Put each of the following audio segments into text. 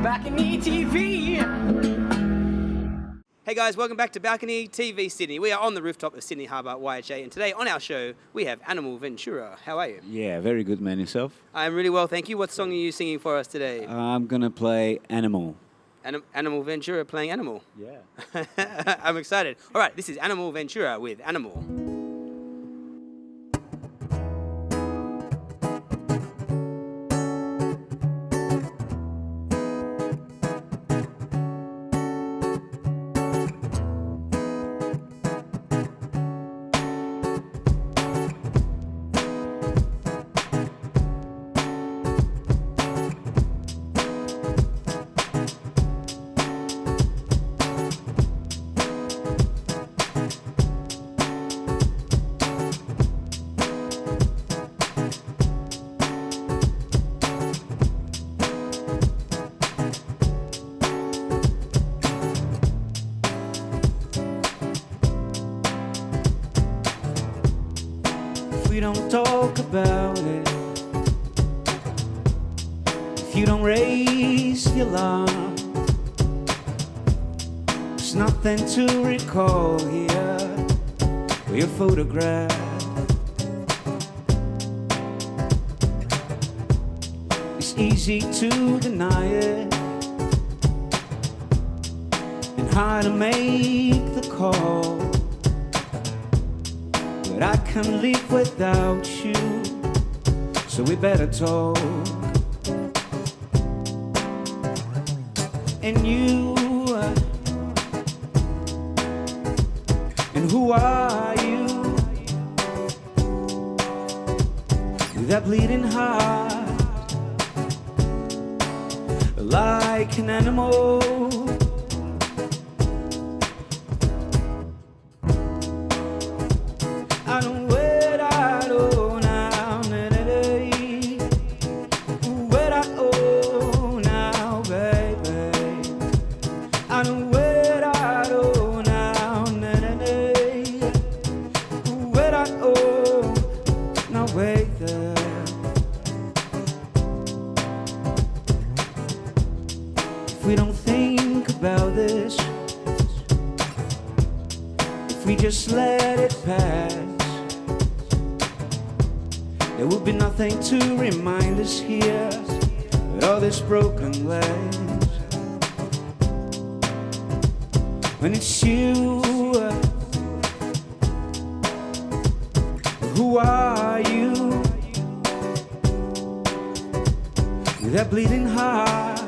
Balcony TV. Hey guys, welcome back to Balcony TV Sydney. We are on the rooftop of Sydney Harbour YHA, and today on our show we have Animal Ventura. How are you? Yeah, very good, man. Yourself? I'm really well, thank you. What song are you singing for us today? I'm gonna play Animal. Animal Ventura playing Animal. Yeah. I'm excited. All right, this is Animal Ventura with Animal. We don't talk about it, if you don't raise the alarm, there's nothing to recall here or your photograph. It's easy to deny it and hard to make the call. But I can't live without you, so we better talk. And you, and who are you? With that bleeding heart, like an animal. I don't wait out oh now, wait out oh now, baby. I don't wait out oh now, wait out oh now, wait there. If we don't think about this, if we just let it pass, there will be nothing to remind us here at all this broken glass. When it's you, who are you? With that bleeding heart,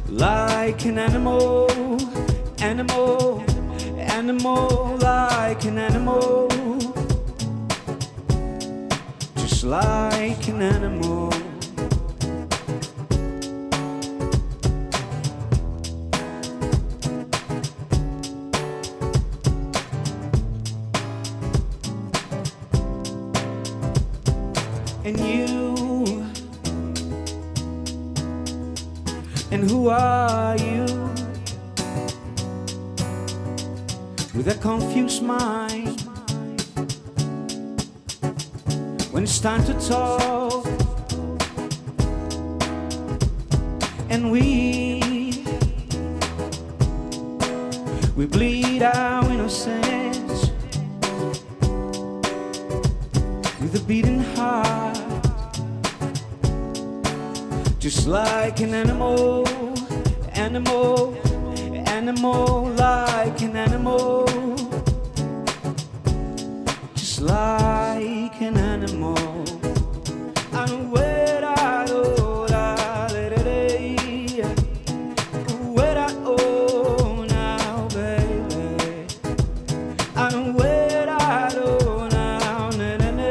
like an animal, animal, animal, like an animal. Just like an animal. And you, and who are you? With a confused mind, when it's time to talk, and we bleed our innocence with a beating heart, just like an animal, animal, animal, like an animal, just like an animal. I don't wait out oh la la la wait out oh now, baby. I don't wait out oh now, na na na.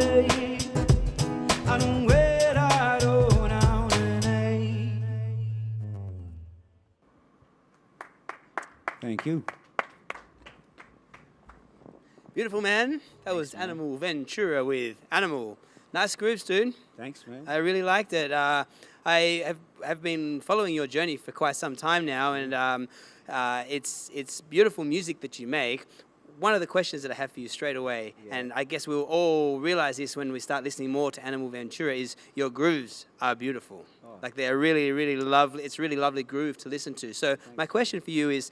I don't wait out oh now, na na. Thank you. Beautiful, man. That was Animal Ventura with Animal. Nice grooves, dude. Thanks, man. I really liked it. I have been following your journey for quite some time now, and it's beautiful music that you make. one of the questions that I have for you straight away, and I guess we'll all realize this when we start listening more to Animal Ventura, is your grooves are beautiful. Like they're really, really lovely. It's really lovely groove to listen to. So my question for you is,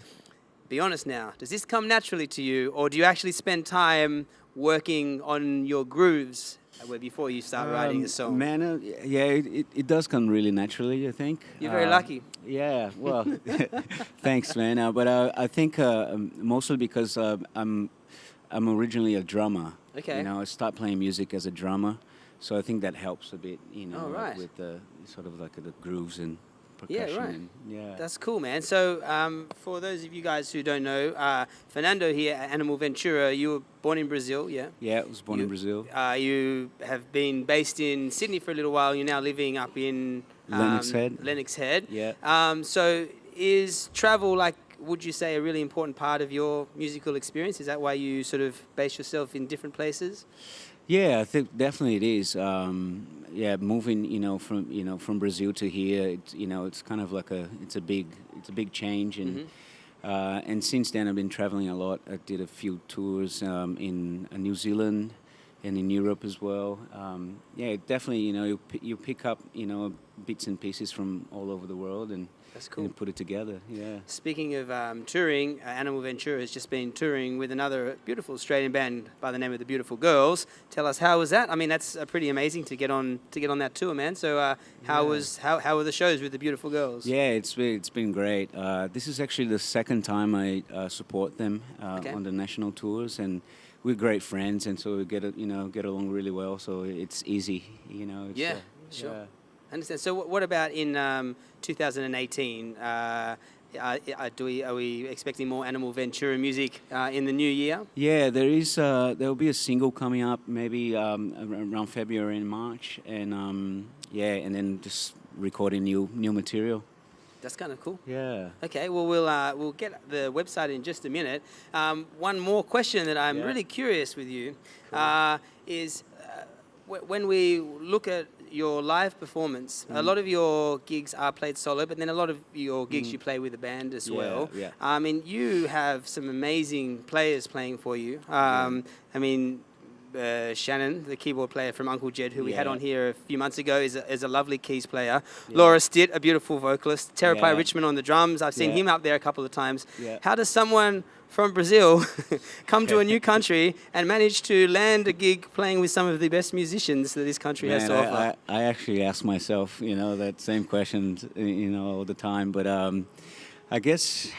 be honest now, does this come naturally to you, or do you actually spend time working on your grooves before you start writing a song? Man, it does come really naturally, I think. You're very lucky. Yeah, well, thanks, man. But I think mostly because I'm originally a drummer. Okay. You know, I started playing music as a drummer, so I think that helps a bit. You know, right. with the sort of like the grooves and percussion. Yeah, right. And, yeah. That's cool, man. So for those of you guys who don't know, Fernando here at Animal Ventura, you were born in Brazil, yeah? Yeah, I was born in Brazil. You have been based in Sydney for a little while. You're now living up in Lennox Head. Lennox Head. Yeah. So is travel, like, would you say, a really important part of your musical experience? Is that why you sort of base yourself in different places? Yeah, I think definitely it is. Yeah, moving, from Brazil to here, it's kind of like it's a big change, and and since then I've been traveling a lot. I did a few tours in New Zealand and in Europe as well. Yeah, definitely, you pick up, bits and pieces from all over the world, and that's cool. And put it together. Yeah. Speaking of touring, Animal Ventura has just been touring with another beautiful Australian band by the name of the Beautiful Girls. Tell us, how was that? I mean, that's pretty amazing to get on that tour, man. So how were the shows with the Beautiful Girls? Yeah, it's been great. This is actually the second time I support them on the national tours, and we're great friends, and so we get along really well. So it's easy, It's, sure. Yeah. I understand. So what about in 2018? Are we expecting more Animal Ventura music in the new year? Yeah, there'll be a single coming up maybe around February and March, and and then just recording new material. That's kind of cool. Yeah. Okay. Well, we'll get the website in just a minute. One more question that I'm really curious with you is when we look at your live performance, a lot of your gigs are played solo, but then a lot of your gigs you play with a band as well. Yeah. I mean, you have some amazing players playing for you. I mean, Shannon, the keyboard player from Uncle Jed, who we had on here a few months ago, is a lovely keys player. Yeah. Laura Stitt, a beautiful vocalist. Terapai Richmond on the drums. I've seen him up there a couple of times. Yeah. How does someone from Brazil come to a new country and manage to land a gig playing with some of the best musicians that this country has to offer? I actually ask myself, that same question, all the time. But I guess,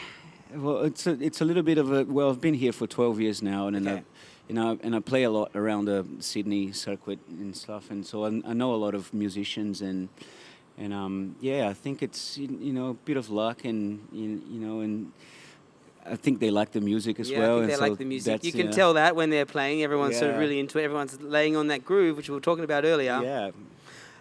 well, it's a little bit of I've been here for 12 years now, and and I play a lot around the Sydney circuit and stuff, and so I know a lot of musicians, and I think it's a bit of luck, and and I think they like the music as well. I think they like the music. You can tell that when they're playing. Everyone's sort of really into it. Everyone's laying on that groove, which we were talking about earlier. Yeah.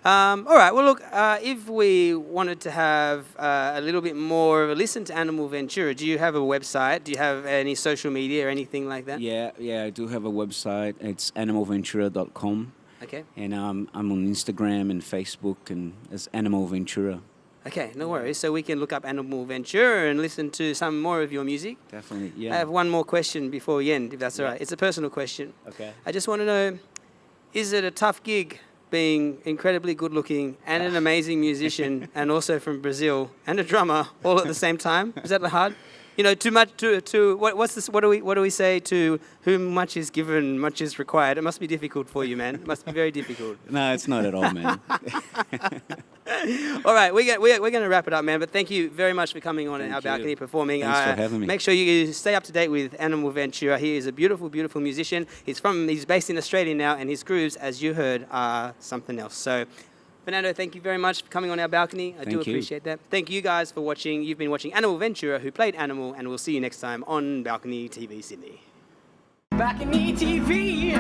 All right. Well, look, if we wanted to have a little bit more of a listen to Animal Ventura, do you have a website? Do you have any social media or anything like that? Yeah, I do have a website. It's animalventura.com. Okay. And I'm on Instagram and Facebook, and it's Animal Ventura. Okay, no worries. So we can look up Animal Ventura and listen to some more of your music. Definitely, yeah. I have one more question before we end, if that's all right. It's a personal question. Okay. I just want to know, is it a tough gig being incredibly good looking and an amazing musician and also from Brazil and a drummer all at the same time? Is that hard? Too much what do we say, to whom much is given, much is required? It must be difficult for you, man. It must be very difficult. No, it's not at all, man. All right, we're going to wrap it up, man. But thank you very much for coming on our balcony performing. Thanks for having me. Make sure you stay up to date with Animal Ventura. He is a beautiful, beautiful musician. He's based in Australia now, and his grooves, as you heard, are something else. So, Fernando, thank you very much for coming on our balcony. I do appreciate that. Thank you guys for watching. You've been watching Animal Ventura, who played Animal, and we'll see you next time on Balcony TV Sydney. BalconyTV.